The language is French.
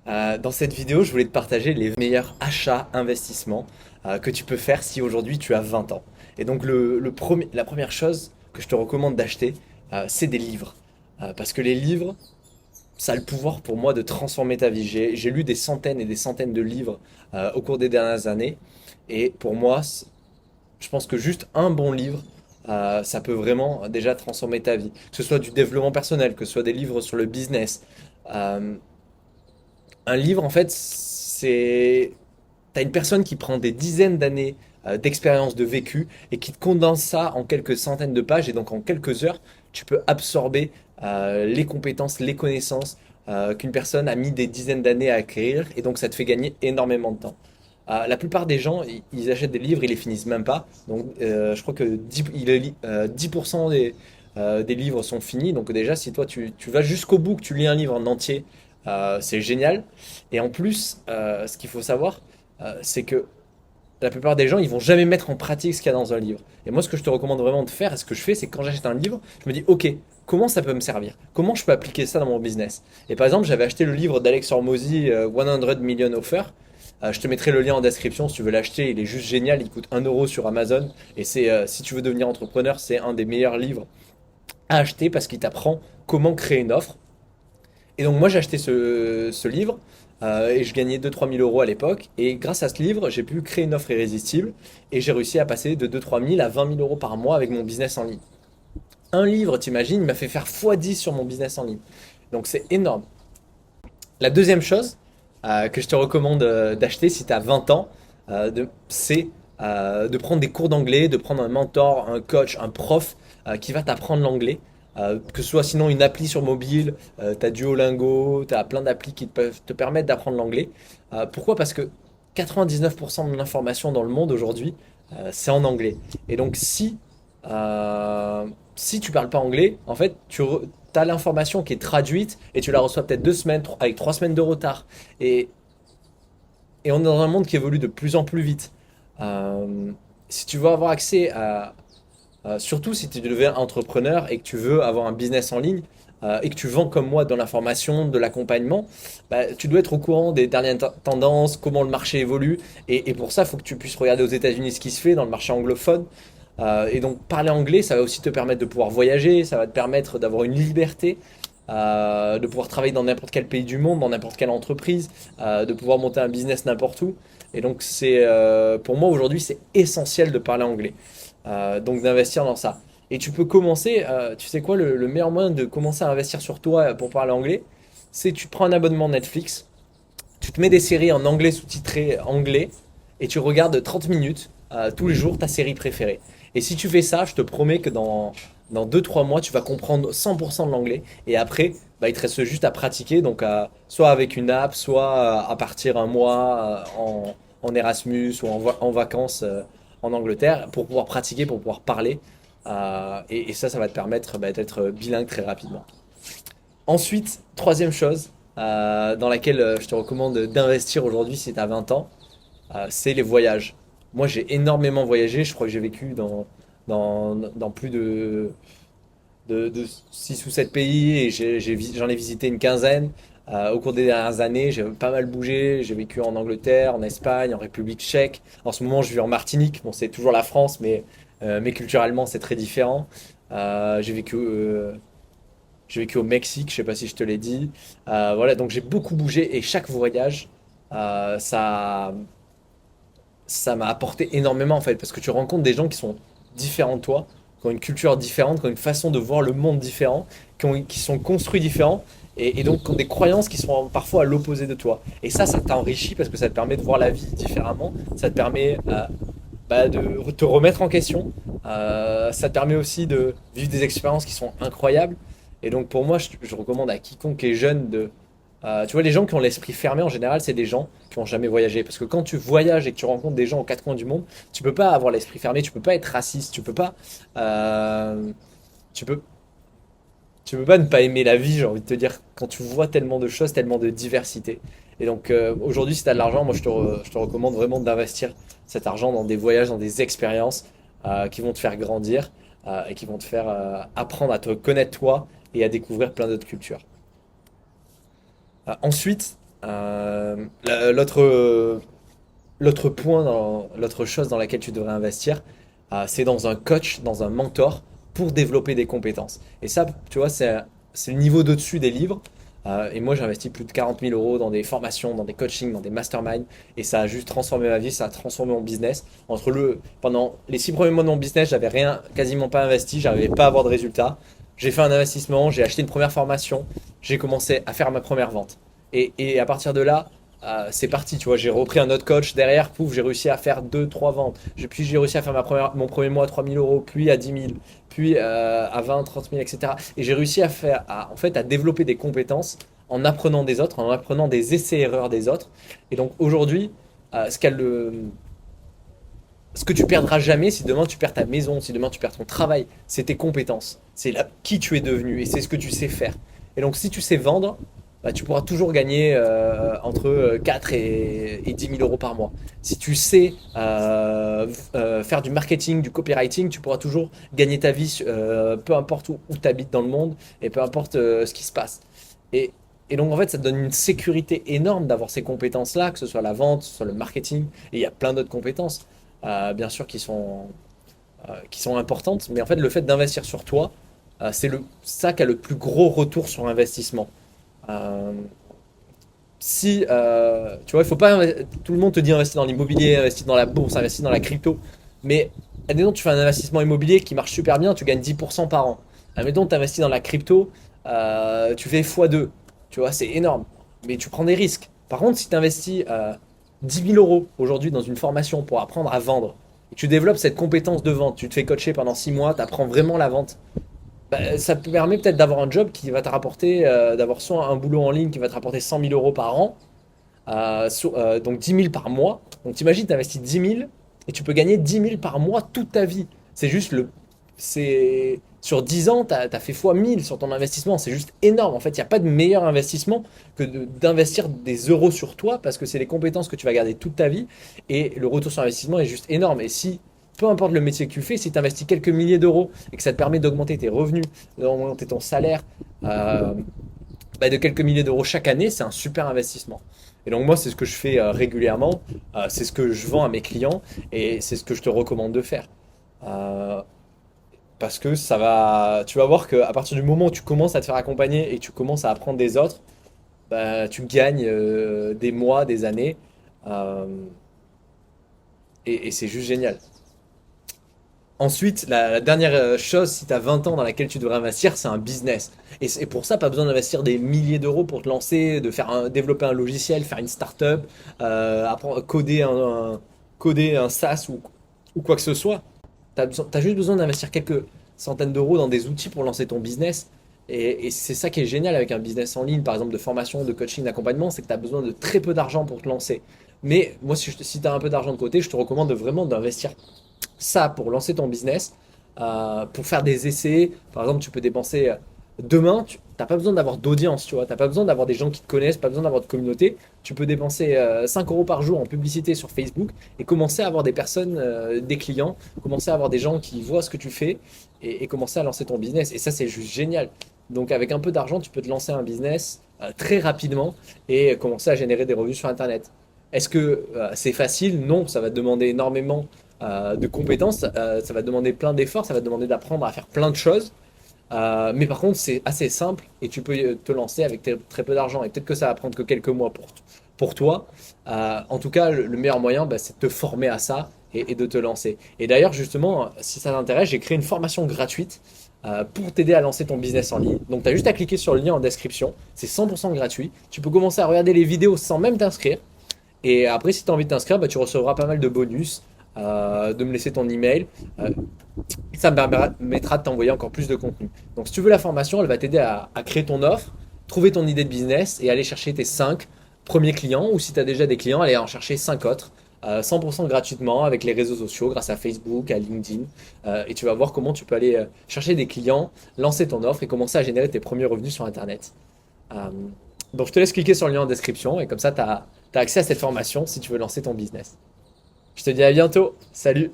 Dans cette vidéo, je voulais te partager les meilleurs achats, investissements que tu peux faire si aujourd'hui tu as 20 ans. Et donc la première chose que je te recommande d'acheter, c'est des livres. Parce que les livres, ça a le pouvoir pour moi de transformer ta vie. J'ai lu des centaines et des centaines de livres au cours des dernières années. Et pour moi, je pense que juste un bon livre, ça peut vraiment déjà transformer ta vie. Que ce soit du développement personnel, que ce soit des livres sur le business. Euh, un livre, en fait, c'est... T'as une personne qui prend des dizaines d'années d'expérience, de vécu, et qui te condense ça en quelques centaines de pages, et donc en quelques heures, tu peux absorber les compétences, les connaissances qu'une personne a mis des dizaines d'années à acquérir, et donc ça te fait gagner énormément de temps. La plupart des gens, ils achètent des livres, ils les finissent même pas. Donc, je crois que 10% des livres sont finis. Donc déjà, si toi, tu vas jusqu'au bout, que tu lis un livre en entier, c'est génial. Et en plus, ce qu'il faut savoir, c'est que la plupart des gens, ils vont jamais mettre en pratique ce qu'il y a dans un livre. Et moi, ce que je te recommande vraiment de faire, et ce que je fais, c'est que quand j'achète un livre, je me dis, ok, comment ça peut me servir? Comment je peux appliquer ça dans mon business? Et par exemple, j'avais acheté le livre d'Alex Hormozy, 100 Million Offer. Je te mettrai le lien en description si tu veux l'acheter. Il est juste génial. Il coûte 1 € sur Amazon. Et si tu veux devenir entrepreneur, c'est un des meilleurs livres à acheter parce qu'il t'apprend comment créer une offre. Et donc moi j'ai acheté ce livre et je gagnais 2 000 à 3 000 € à l'époque. Et grâce à ce livre, j'ai pu créer une offre irrésistible et j'ai réussi à passer de 2 000 à 3 000 à 20 000 € par mois avec mon business en ligne. Un livre, t'imagines, il m'a fait faire x10 sur mon business en ligne. Donc c'est énorme. La deuxième chose que je te recommande d'acheter si tu as 20 ans, c'est de prendre des cours d'anglais, de prendre un mentor, un coach, un prof qui va t'apprendre l'anglais. Que ce soit sinon une appli sur mobile, tu as Duolingo, tu as plein d'applis qui peuvent te permettre d'apprendre l'anglais. Pourquoi? Parce que 99% de l'information dans le monde aujourd'hui, c'est en anglais. Et donc si tu parles pas anglais, en fait, tu as l'information qui est traduite et tu la reçois peut-être 2 semaines, avec 3 semaines de retard. Et, et on est dans un monde qui évolue de plus en plus vite. Euh, Si tu veux avoir accès surtout si tu deviens entrepreneur et que tu veux avoir un business en ligne et que tu vends comme moi dans l'information, de l'accompagnement, bah, tu dois être au courant des dernières tendances, comment le marché évolue. Et pour ça, il faut que tu puisses regarder aux États-Unis ce qui se fait dans le marché anglophone. Et donc parler anglais, ça va aussi te permettre de pouvoir voyager, ça va te permettre d'avoir une liberté, de pouvoir travailler dans n'importe quel pays du monde, dans n'importe quelle entreprise, de pouvoir monter un business n'importe où. Et donc pour moi aujourd'hui c'est essentiel de parler anglais, donc d'investir dans ça. Et tu peux commencer, tu sais quoi, le meilleur moyen de commencer à investir sur toi pour parler anglais, c'est tu prends un abonnement Netflix, tu te mets des séries en anglais sous-titrées anglais et tu regardes 30 minutes tous les jours ta série préférée. Et si tu fais ça, je te promets que dans 2 3 mois, tu vas comprendre 100% de l'anglais. Et après, bah, il te reste juste à pratiquer, donc soit avec une app, soit à partir un mois en Erasmus ou en vacances en Angleterre pour pouvoir pratiquer, pour pouvoir parler. Et ça, ça va te permettre d'être bilingue très rapidement. Ensuite, troisième chose dans laquelle je te recommande d'investir aujourd'hui si tu as 20 ans, c'est les voyages. Moi, j'ai énormément voyagé. Je crois que j'ai vécu dans plus de 6 ou 7 pays et j'en ai visité une quinzaine. Au cours des dernières années, j'ai pas mal bougé. J'ai vécu en Angleterre, en Espagne, en République tchèque. En ce moment, je vis en Martinique. Bon, c'est toujours la France, mais culturellement, c'est très différent. Euh, j'ai vécu, euh, j'ai vécu au Mexique, je sais pas si je te l'ai dit. Voilà, donc j'ai beaucoup bougé et chaque voyage, ça m'a apporté énormément en fait, parce que tu rencontres des gens qui sont différents de toi, qui ont une culture différente, qui ont une façon de voir le monde différent, qui sont construits différents, et donc qui ont des croyances qui sont parfois à l'opposé de toi. Et ça t'enrichit parce que ça te permet de voir la vie différemment, ça te permet de te remettre en question, ça te permet aussi de vivre des expériences qui sont incroyables. Et donc pour moi, je recommande à quiconque est jeune de, tu vois, les gens qui ont l'esprit fermé en général, c'est des gens qui n'ont jamais voyagé. Parce que quand tu voyages et que tu rencontres des gens aux quatre coins du monde, tu peux pas avoir l'esprit fermé, tu peux pas être raciste, euh, tu peux, tu peux pas ne pas aimer la vie, j'ai envie de te dire, quand tu vois tellement de choses, tellement de diversité. Et donc aujourd'hui, si tu as de l'argent, moi je te recommande vraiment d'investir cet argent dans des voyages, dans des expériences qui vont te faire grandir et qui vont te faire apprendre à te connaître toi et à découvrir plein d'autres cultures. Ensuite, L'autre point, l'autre chose dans laquelle tu devrais investir, c'est dans un coach, dans un mentor pour développer des compétences. Et ça, tu vois, c'est le niveau d'au-dessus des livres. Et moi, j'ai investi plus de 40 000 euros dans des formations, dans des coachings, dans des masterminds. Et ça a juste transformé ma vie, ça a transformé mon business. Pendant les 6 premiers mois de mon business, j'avais rien, quasiment pas investi, j'arrivais pas à avoir de résultats. J'ai fait un investissement, j'ai acheté une première formation, j'ai commencé à faire ma première vente. Et à partir de là, c'est parti, tu vois, j'ai repris un autre coach derrière, pouf, j'ai réussi à faire deux trois ventes. Puis j'ai réussi à faire mon premier mois à 3 000 euros, puis à 10 000, puis à 20, 30 000, etc. Et j'ai réussi en fait, à développer des compétences en apprenant des autres, en apprenant des essais-erreurs des autres. Et donc aujourd'hui, ce que tu perdras jamais, si demain tu perds ta maison, si demain tu perds ton travail, c'est tes compétences. C'est là qui tu es devenu et c'est ce que tu sais faire. Et donc si tu sais vendre, bah, tu pourras toujours gagner entre 4 et 10 000 euros par mois. Si tu sais faire du marketing, du copywriting, tu pourras toujours gagner ta vie, peu importe où tu habites dans le monde et peu importe ce qui se passe. Et, et donc en fait, ça te donne une sécurité énorme d'avoir ces compétences-là, que ce soit la vente, que ce soit le marketing, et il y a plein d'autres compétences, bien sûr, qui sont importantes. Mais en fait, le fait d'investir sur toi, c'est ça qui a le plus gros retour sur investissement. Euh, Si, tu vois, il faut pas. Tout le monde te dit investir dans l'immobilier, investir dans la bourse, investir dans la crypto. Mais admettons, tu fais un investissement immobilier qui marche super bien, tu gagnes 10% par an. Admettons, tu investis dans la crypto, tu fais x2. Tu vois, c'est énorme. Mais tu prends des risques. Par contre, si tu investis 10 000 euros aujourd'hui dans une formation pour apprendre à vendre, et que tu développes cette compétence de vente, tu te fais coacher pendant 6 mois, tu apprends vraiment la vente, bah, ça te permet peut-être d'avoir un job qui va te rapporter, d'avoir soit un boulot en ligne qui va te rapporter 100 000 euros par an, donc 10 000 par mois. Donc t'imagines, tu investis 10 000 et tu peux gagner 10 000 par mois toute ta vie. C'est juste sur 10 ans, tu as fait fois 1000 sur ton investissement. C'est juste énorme. En fait, il n'y a pas de meilleur investissement que d'investir des euros sur toi parce que c'est les compétences que tu vas garder toute ta vie et le retour sur investissement est juste énorme. Et si peu importe le métier que tu fais, si tu investis quelques milliers d'euros et que ça te permet d'augmenter tes revenus, d'augmenter ton salaire euh, bah, de quelques milliers d'euros chaque année, c'est un super investissement. Et donc moi, c'est ce que je fais régulièrement, c'est ce que je vends à mes clients et c'est ce que je te recommande de faire. Euh, Parce que tu vas voir qu'à partir du moment où tu commences à te faire accompagner et que tu commences à apprendre des autres, bah, tu gagnes des mois, des années euh, et c'est juste génial. Ensuite, la dernière chose, si tu as 20 ans dans laquelle tu devrais investir, c'est un business. Et c'est pour ça, pas besoin d'investir des milliers d'euros pour te lancer, développer un logiciel, faire une start-up, apprendre, coder un SaaS ou quoi que ce soit. T'as juste besoin d'investir quelques centaines d'euros dans des outils pour lancer ton business. Et c'est ça qui est génial avec un business en ligne, par exemple de formation, de coaching, d'accompagnement, c'est que tu as besoin de très peu d'argent pour te lancer. Mais moi, si tu as un peu d'argent de côté, je te recommande vraiment d'investir ça pour lancer ton business, pour faire des essais. Par exemple, tu peux dépenser demain, tu n'as pas besoin d'avoir d'audience, tu vois, tu n'as pas besoin d'avoir des gens qui te connaissent, pas besoin d'avoir de communauté. Tu peux dépenser 5 euros par jour en publicité sur Facebook et commencer à avoir des personnes, des clients, commencer à avoir des gens qui voient ce que tu fais et commencer à lancer ton business. Et ça, c'est juste génial. Donc, avec un peu d'argent, tu peux te lancer un business très rapidement et commencer à générer des revenus sur Internet. Est-ce que c'est facile? Non, ça va te demander énormément de compétences, ça va te demander plein d'efforts, ça va te demander d'apprendre à faire plein de choses. Mais par contre, c'est assez simple et tu peux te lancer avec très peu d'argent. Et peut-être que ça va prendre que quelques mois pour toi. En tout cas, le meilleur moyen, bah, c'est de te former à ça et de te lancer. Et d'ailleurs, justement, si ça t'intéresse, j'ai créé une formation gratuite pour t'aider à lancer ton business en ligne. Donc, tu as juste à cliquer sur le lien en description. C'est 100% gratuit. Tu peux commencer à regarder les vidéos sans même t'inscrire. Et après, si tu as envie de t'inscrire, bah, tu recevras pas mal de bonus, de me laisser ton email. Ça me permettra de t'envoyer encore plus de contenu. Donc, si tu veux la formation, elle va t'aider à créer ton offre, trouver ton idée de business et aller chercher tes 5 premiers clients. Ou si tu as déjà des clients, aller en chercher 5 autres, 100% gratuitement avec les réseaux sociaux, grâce à Facebook, à LinkedIn. Et tu vas voir comment tu peux aller chercher des clients, lancer ton offre et commencer à générer tes premiers revenus sur Internet. Euh, donc, je te laisse cliquer sur le lien en description et comme ça, tu as accès à cette formation si tu veux lancer ton business. Je te dis à bientôt. Salut!